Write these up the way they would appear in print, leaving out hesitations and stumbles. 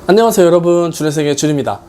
안녕하세요 여러분, 준의세계 준입니다.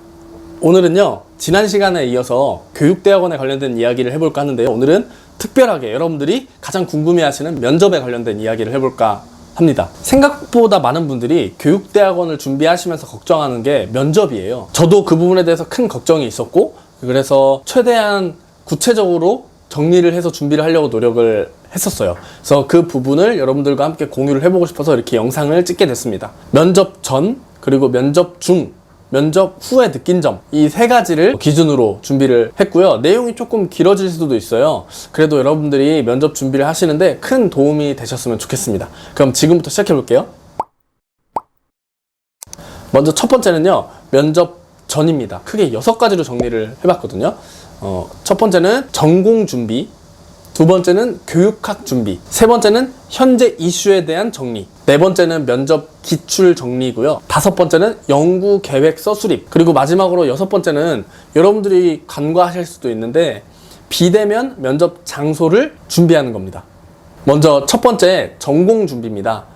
오늘은요 지난 시간에 이어서 교육대학원에 관련된 이야기를 해볼까 하는데요, 오늘은 특별하게 여러분들이 가장 궁금해하시는 면접에 관련된 이야기를 해볼까 합니다. 생각보다 많은 분들이 교육대학원을 준비하시면서 걱정하는 게 면접이에요. 저도 그 부분에 대해서 큰 걱정이 있었고, 그래서 최대한 구체적으로 정리를 해서 준비를 하려고 노력을 했었어요. 그래서 그 부분을 여러분들과 함께 공유를 해보고 싶어서 이렇게 영상을 찍게 됐습니다. 면접 전, 그리고 면접 중, 면접 후에 느낀 점, 이 세 가지를 기준으로 준비를 했고요. 내용이 조금 길어질 수도 있어요. 그래도 여러분들이 면접 준비를 하시는데 큰 도움이 되셨으면 좋겠습니다. 그럼 지금부터 시작해 볼게요. 먼저 첫 번째는요, 면접 전입니다. 크게 6가지로 정리를 해봤거든요. 첫 번째는 전공 준비, 두 번째는 교육학 준비, 세 번째는 현재 이슈에 대한 정리, 네 번째는 면접 기출 정리고요, 다섯 번째는 연구 계획서 수립, 그리고 마지막으로 여섯 번째는 여러분들이 간과하실 수도 있는데 비대면 면접 장소를 준비하는 겁니다. 먼저 첫 번째, 전공 준비입니다.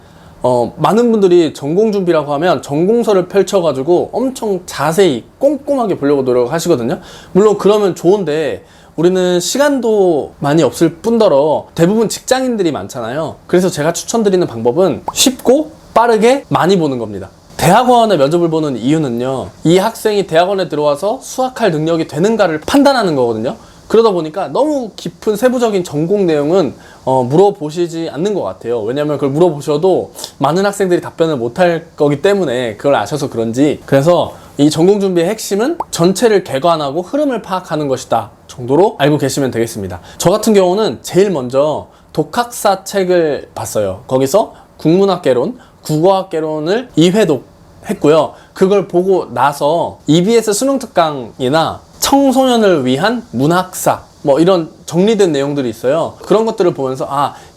많은 분들이 전공 준비라고 하면 전공서를 펼쳐가지고 엄청 자세히 꼼꼼하게 보려고 노력하시거든요. 물론 그러면 좋은데 우리는 시간도 많이 없을 뿐더러 대부분 직장인들이 많잖아요. 그래서 제가 추천드리는 방법은 쉽고 빠르게 많이 보는 겁니다. 대학원에 면접을 보는 이유는요, 이 학생이 대학원에 들어와서 수학할 능력이 되는가를 판단하는 거거든요. 그러다 보니까 너무 깊은 세부적인 전공 내용은 물어보시지 않는 것 같아요. 왜냐면 그걸 물어보셔도 많은 학생들이 답변을 못할 거기 때문에, 그걸 아셔서 그런지. 그래서 이 전공 준비의 핵심은 전체를 개관하고 흐름을 파악하는 것이다 정도로 알고 계시면 되겠습니다. 저 같은 경우는 제일 먼저 독학사 책을 봤어요. 거기서 국문학개론, 국어학개론을 2회독 했고요. 그걸 보고 나서 EBS 수능 특강이나 청소년을 위한 문학사, 뭐 이런 정리된 내용들이 있어요. 그런 것들을 보면서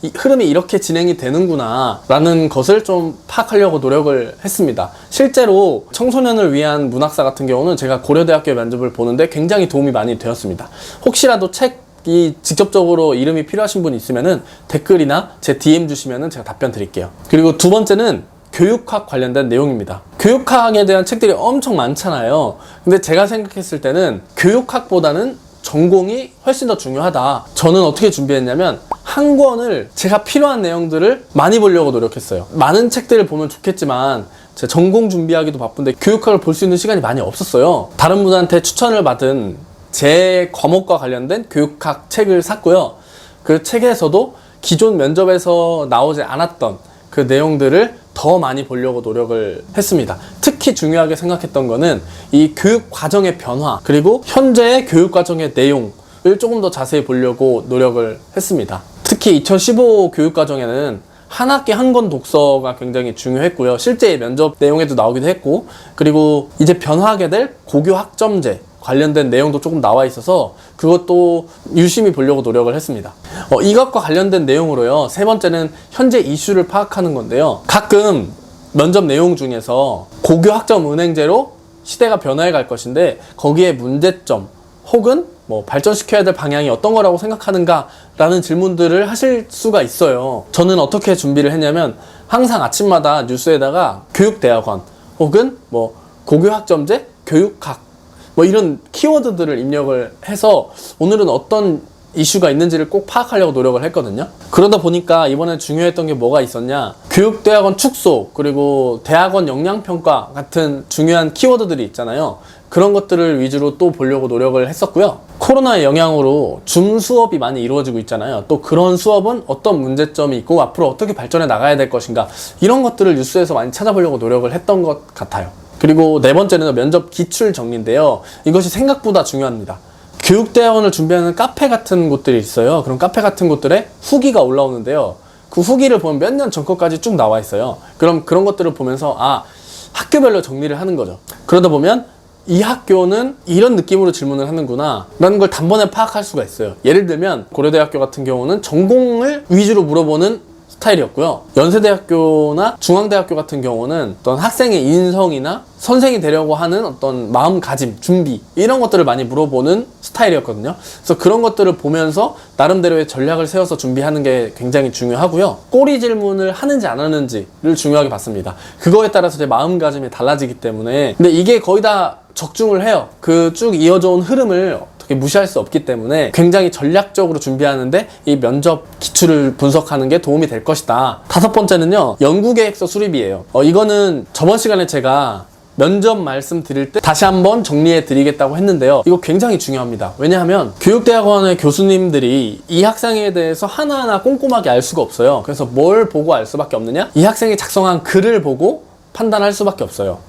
이 흐름이 이렇게 진행이 되는구나 라는 것을 좀 파악하려고 노력을 했습니다. 실제로 청소년을 위한 문학사 같은 경우는 제가 고려대학교 면접을 보는데 굉장히 도움이 많이 되었습니다. 혹시라도 책이 직접적으로 이름이 필요하신 분이 있으면은 댓글이나 제 DM 주시면은 제가 답변 드릴게요. 그리고 두 번째는 교육학 관련된 내용입니다. 교육학에 대한 책들이 엄청 많잖아요. 근데 제가 생각했을 때는 교육학보다는 전공이 훨씬 더 중요하다. 저는 어떻게 준비했냐면 한 권을 제가 필요한 내용들을 많이 보려고 노력했어요. 많은 책들을 보면 좋겠지만 제가 전공 준비하기도 바쁜데 교육학을 볼 수 있는 시간이 많이 없었어요. 다른 분한테 추천을 받은 제 과목과 관련된 교육학 책을 샀고요. 그 책에서도 기존 면접에서 나오지 않았던 그 내용들을 더 많이 보려고 노력을 했습니다. 특히 중요하게 생각했던 거는 이 교육 과정의 변화, 그리고 현재의 교육 과정의 내용을 조금 더 자세히 보려고 노력을 했습니다. 특히 2015 교육 과정에는 한 학기 한 권 독서가 굉장히 중요했고요. 실제 면접 내용에도 나오기도 했고, 그리고 이제 변화하게 될 고교 학점제 관련된 내용도 조금 나와 있어서 그것도 유심히 보려고 노력을 했습니다. 이것과 관련된 내용으로요, 세 번째는 현재 이슈를 파악하는 건데요, 가끔 면접 내용 중에서 고교 학점 은행제로 시대가 변화해 갈 것인데 거기에 문제점 혹은 뭐 발전시켜야 될 방향이 어떤 거라고 생각하는가 라는 질문들을 하실 수가 있어요. 저는 어떻게 준비를 했냐면 항상 아침마다 뉴스에다가 교육대학원 혹은 뭐 고교 학점제, 교육학 뭐 이런 키워드들을 입력을 해서 오늘은 어떤 이슈가 있는지를 꼭 파악하려고 노력을 했거든요. 그러다 보니까 이번에 중요했던 게 뭐가 있었냐, 교육대학원 축소, 그리고 대학원 역량평가 같은 중요한 키워드들이 있잖아요. 그런 것들을 위주로 또 보려고 노력을 했었고요. 코로나의 영향으로 줌 수업이 많이 이루어지고 있잖아요. 또 그런 수업은 어떤 문제점이 있고 앞으로 어떻게 발전해 나가야 될 것인가, 이런 것들을 뉴스에서 많이 찾아보려고 노력을 했던 것 같아요. 그리고 네 번째는 면접 기출 정리인데요, 이것이 생각보다 중요합니다. 교육대학원을 준비하는 카페 같은 곳들이 있어요. 그럼 카페 같은 곳들에 후기가 올라오는데요, 그 후기를 보면 몇 년 전 것까지 쭉 나와 있어요. 그럼 그런 것들을 보면서 학교별로 정리를 하는 거죠. 그러다 보면 이 학교는 이런 느낌으로 질문을 하는구나 라는 걸 단번에 파악할 수가 있어요. 예를 들면 고려대학교 같은 경우는 전공을 위주로 물어보는 스타일이었고요. 연세대학교나 중앙대학교 같은 경우는 어떤 학생의 인성이나 선생이 되려고 하는 어떤 마음가짐, 준비 이런 것들을 많이 물어보는 스타일이었거든요. 그래서 그런 것들을 보면서 나름대로의 전략을 세워서 준비하는 게 굉장히 중요하고요. 꼬리 질문을 하는지 안 하는지를 중요하게 봤습니다. 그거에 따라서 제 마음가짐이 달라지기 때문에. 근데 이게 거의 다 적중을 해요. 그 쭉 이어져 온 흐름을 무시할 수 없기 때문에 굉장히 전략적으로 준비하는데 이 면접 기출을 분석하는 게 도움이 될 것이다. 다섯 번째는요, 연구계획서 수립이에요. 이거는 저번 시간에 제가 면접 말씀드릴 때 다시 한번 정리해 드리겠다고 했는데요. 이거 굉장히 중요합니다. 왜냐하면 교육대학원의 교수님들이 이 학생에 대해서 하나하나 꼼꼼하게 알 수가 없어요. 그래서 뭘 보고 알 수밖에 없느냐? 이 학생이 작성한 글을 보고 판단할 수밖에 없어요.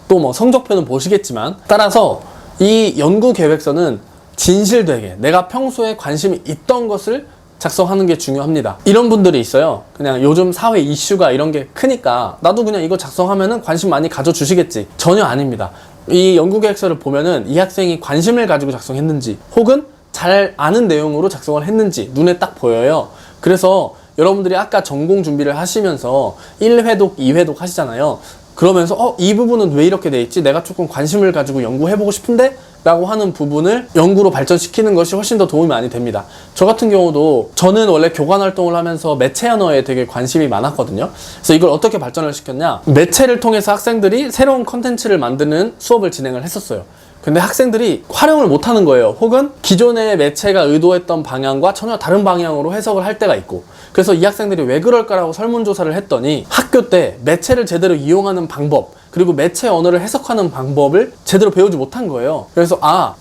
또 뭐 성적표는 보시겠지만, 따라서 이 연구계획서는 진실되게 내가 평소에 관심이 있던 것을 작성하는 게 중요합니다. 이런 분들이 있어요. 그냥 요즘 사회 이슈가 이런 게 크니까 나도 그냥 이거 작성하면은 관심 많이 가져주시겠지. 전혀 아닙니다. 이 연구계획서를 보면은 이 학생이 관심을 가지고 작성했는지 혹은 잘 아는 내용으로 작성을 했는지 눈에 딱 보여요. 그래서 여러분들이 아까 전공 준비를 하시면서 1회독, 2회독 하시잖아요. 그러면서 이 부분은 왜 이렇게 돼 있지? 내가 조금 관심을 가지고 연구해보고 싶은데? 라고 하는 부분을 연구로 발전시키는 것이 훨씬 더 도움이 많이 됩니다. 저 같은 경우도 저는 원래 교관 활동을 하면서 매체 언어에 되게 관심이 많았거든요. 그래서 이걸 어떻게 발전을 시켰냐? 매체를 통해서 학생들이 새로운 컨텐츠를 만드는 수업을 진행을 했었어요. 근데 학생들이 활용을 못하는 거예요. 혹은 기존의 매체가 의도했던 방향과 전혀 다른 방향으로 해석을 할 때가 있고, 그래서 이 학생들이 왜 그럴까라고 설문조사를 했더니 학교 때 매체를 제대로 이용하는 방법, 그리고 매체 언어를 해석하는 방법을 제대로 배우지 못한 거예요. 그래서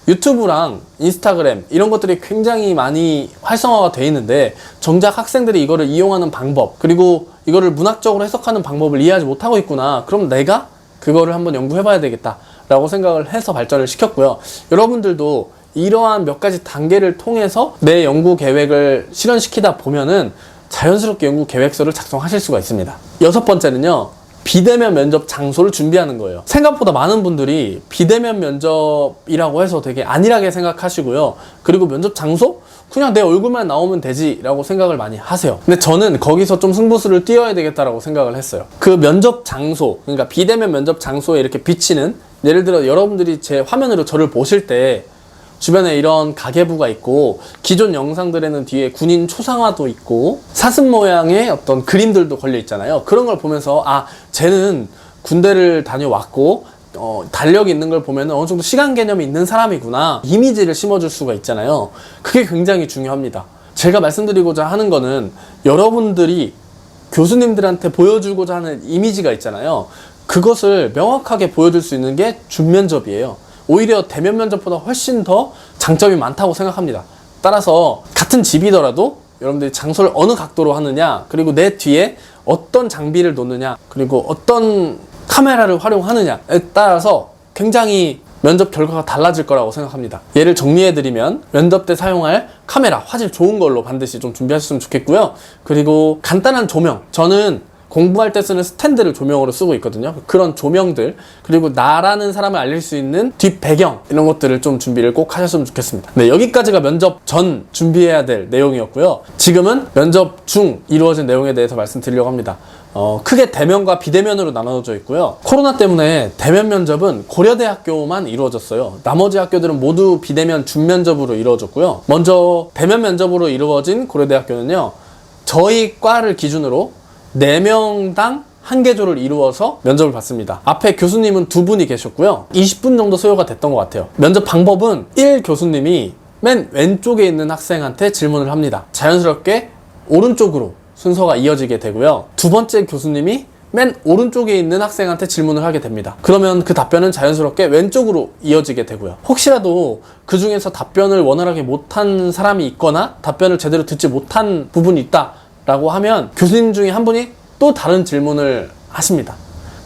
유튜브랑 인스타그램 이런 것들이 굉장히 많이 활성화가 돼 있는데 정작 학생들이 이거를 이용하는 방법, 그리고 이거를 문학적으로 해석하는 방법을 이해하지 못하고 있구나. 그럼 내가 그거를 한번 연구해봐야 되겠다 라고 생각을 해서 발전을 시켰고요. 여러분들도 이러한 몇 가지 단계를 통해서 내 연구 계획을 실현시키다 보면은 자연스럽게 연구 계획서를 작성하실 수가 있습니다. 여섯 번째는요, 비대면 면접 장소를 준비하는 거예요. 생각보다 많은 분들이 비대면 면접이라고 해서 되게 안일하게 생각하시고요. 그리고 면접 장소? 그냥 내 얼굴만 나오면 되지 라고 생각을 많이 하세요. 근데 저는 거기서 좀 승부수를 띄워야 되겠다라고 생각을 했어요. 그 면접 장소, 그러니까 비대면 면접 장소에 이렇게 비치는, 예를 들어 여러분들이 제 화면으로 저를 보실 때 주변에 이런 가계부가 있고 기존 영상들에는 뒤에 군인 초상화도 있고 사슴 모양의 어떤 그림들도 걸려 있잖아요. 그런 걸 보면서 쟤는 군대를 다녀왔고 달력이 있는 걸 보면 어느 정도 시간 개념이 있는 사람이구나, 이미지를 심어줄 수가 있잖아요. 그게 굉장히 중요합니다. 제가 말씀드리고자 하는 거는 여러분들이 교수님들한테 보여주고자 하는 이미지가 있잖아요. 그것을 명확하게 보여줄 수 있는 게 준면접이에요. 오히려 대면 면접보다 훨씬 더 장점이 많다고 생각합니다. 따라서 같은 집이더라도 여러분들이 장소를 어느 각도로 하느냐, 그리고 내 뒤에 어떤 장비를 놓느냐, 그리고 어떤 카메라를 활용하느냐에 따라서 굉장히 면접 결과가 달라질 거라고 생각합니다. 예를 정리해드리면 면접 때 사용할 카메라, 화질 좋은 걸로 반드시 좀 준비하셨으면 좋겠고요. 그리고 간단한 조명, 저는 공부할 때 쓰는 스탠드를 조명으로 쓰고 있거든요. 그런 조명들, 그리고 나라는 사람을 알릴 수 있는 뒷 배경, 이런 것들을 좀 준비를 꼭 하셨으면 좋겠습니다. 네, 여기까지가 면접 전 준비해야 될 내용이었고요. 지금은 면접 중 이루어진 내용에 대해서 말씀드리려고 합니다. 크게 대면과 비대면으로 나눠져 있고요. 코로나 때문에 대면 면접은 고려대학교만 이루어졌어요. 나머지 학교들은 모두 비대면 준면접으로 이루어졌고요. 먼저 대면 면접으로 이루어진 고려대학교는요, 저희 과를 기준으로 4명당 1개조를 이루어서 면접을 받습니다. 앞에 교수님은 2분이 계셨고요. 20분 정도 소요가 됐던 것 같아요. 면접 방법은 1 교수님이 맨 왼쪽에 있는 학생한테 질문을 합니다. 자연스럽게 오른쪽으로 순서가 이어지게 되고요. 2번째 교수님이 맨 오른쪽에 있는 학생한테 질문을 하게 됩니다. 그러면 그 답변은 자연스럽게 왼쪽으로 이어지게 되고요. 혹시라도 그 중에서 답변을 원활하게 못한 사람이 있거나 답변을 제대로 듣지 못한 부분이 있다 라고 하면 교수님 중에 한 분이 또 다른 질문을 하십니다.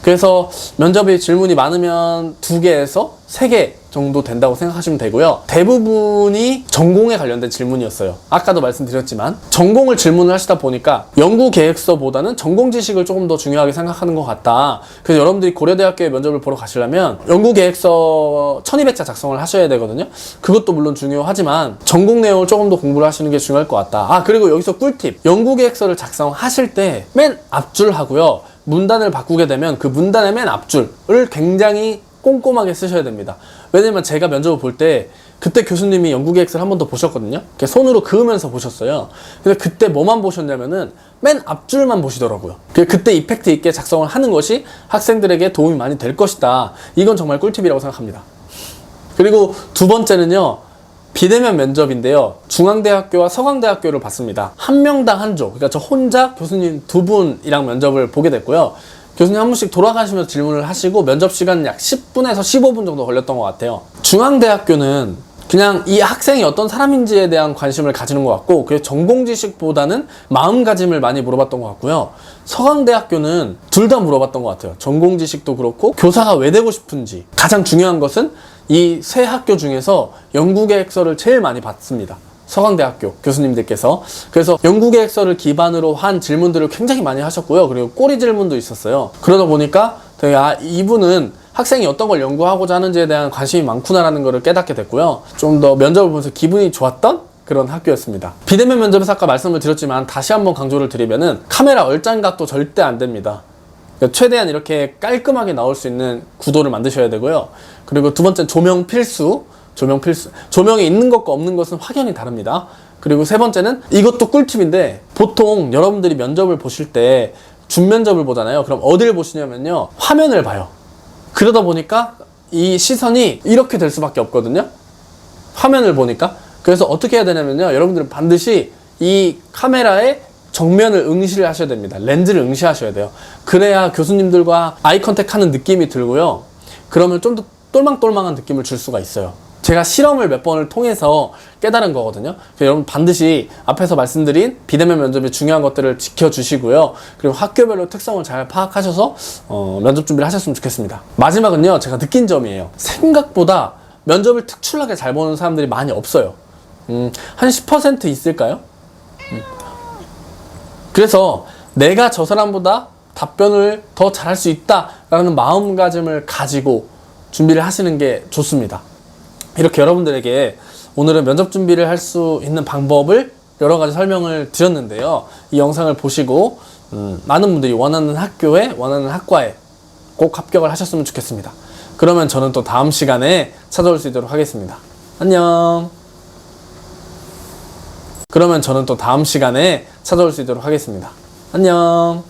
그래서 면접이 질문이 많으면 2개에서 3개 정도 된다고 생각하시면 되고요. 대부분이 전공에 관련된 질문이었어요. 아까도 말씀드렸지만 전공을 질문을 하시다 보니까 연구 계획서보다는 전공 지식을 조금 더 중요하게 생각하는 것 같다. 그래서 여러분들이 고려대학교에 면접을 보러 가시려면 연구 계획서 1200자 작성을 하셔야 되거든요. 그것도 물론 중요하지만 전공 내용을 조금 더 공부를 하시는 게 중요할 것 같다. 그리고 여기서 꿀팁. 연구 계획서를 작성하실 때 맨 앞줄 하고요. 문단을 바꾸게 되면 그 문단의 맨 앞줄을 굉장히 꼼꼼하게 쓰셔야 됩니다. 왜냐면 제가 면접을 볼 때 그때 교수님이 연구계획서를 한 번 더 보셨거든요. 손으로 그으면서 보셨어요. 근데 그때 뭐만 보셨냐면은 맨 앞줄만 보시더라고요. 그때 이펙트 있게 작성을 하는 것이 학생들에게 도움이 많이 될 것이다. 이건 정말 꿀팁이라고 생각합니다. 그리고 2번째는요. 비대면 면접인데요. 중앙대학교와 서강대학교를 봤습니다. 한 명당 한 조. 그러니까 저 혼자 교수님 2분이랑 면접을 보게 됐고요. 교수님 한 분씩 돌아가시면서 질문을 하시고 면접 시간은 약 10분에서 15분 정도 걸렸던 것 같아요. 중앙대학교는 그냥 이 학생이 어떤 사람인지에 대한 관심을 가지는 것 같고, 그래서 전공 지식보다는 마음가짐을 많이 물어봤던 것 같고요. 서강대학교는 둘 다 물어봤던 것 같아요. 전공 지식도 그렇고 교사가 왜 되고 싶은지. 가장 중요한 것은 이 세 학교 중에서 연구계획서를 제일 많이 받습니다. 서강대학교 교수님들께서. 그래서 연구계획서를 기반으로 한 질문들을 굉장히 많이 하셨고요. 그리고 꼬리 질문도 있었어요. 그러다 보니까 되게 이분은 학생이 어떤 걸 연구하고자 하는지에 대한 관심이 많구나라는 것을 깨닫게 됐고요. 좀 더 면접을 보면서 기분이 좋았던 그런 학교였습니다. 비대면 면접에서 아까 말씀을 드렸지만 다시 한번 강조를 드리면은 카메라 얼짱각도 절대 안 됩니다. 그러니까 최대한 이렇게 깔끔하게 나올 수 있는 구도를 만드셔야 되고요. 그리고 2번째는 조명 필수. 조명이 있는 것과 없는 것은 확연히 다릅니다. 그리고 3번째는 이것도 꿀팁인데, 보통 여러분들이 면접을 보실 때 준면접을 보잖아요. 그럼 어디를 보시냐면요. 화면을 봐요. 그러다 보니까 이 시선이 이렇게 될 수밖에 없거든요. 화면을 보니까. 그래서 어떻게 해야 되냐면요. 여러분들은 반드시 이 카메라에 정면을 응시를 하셔야 됩니다. 렌즈를 응시하셔야 돼요. 그래야 교수님들과 아이 컨택 하는 느낌이 들고요. 그러면 좀 더 똘망똘망한 느낌을 줄 수가 있어요. 제가 실험을 몇 번을 통해서 깨달은 거거든요. 여러분 반드시 앞에서 말씀드린 비대면 면접의 중요한 것들을 지켜주시고요. 그리고 학교별로 특성을 잘 파악하셔서 면접 준비를 하셨으면 좋겠습니다. 마지막은요. 제가 느낀 점이에요. 생각보다 면접을 특출나게 잘 보는 사람들이 많이 없어요. 한 10% 있을까요? 그래서 내가 저 사람보다 답변을 더 잘할 수 있다라는 마음가짐을 가지고 준비를 하시는 게 좋습니다. 이렇게 여러분들에게 오늘은 면접 준비를 할 수 있는 방법을 여러 가지 설명을 드렸는데요. 이 영상을 보시고 많은 분들이 원하는 학교에, 원하는 학과에 꼭 합격을 하셨으면 좋겠습니다. 그러면 저는 또 다음 시간에 찾아올 수 있도록 하겠습니다. 안녕. 그러면 저는 또 다음 시간에 찾아올 수 있도록 하겠습니다. 안녕.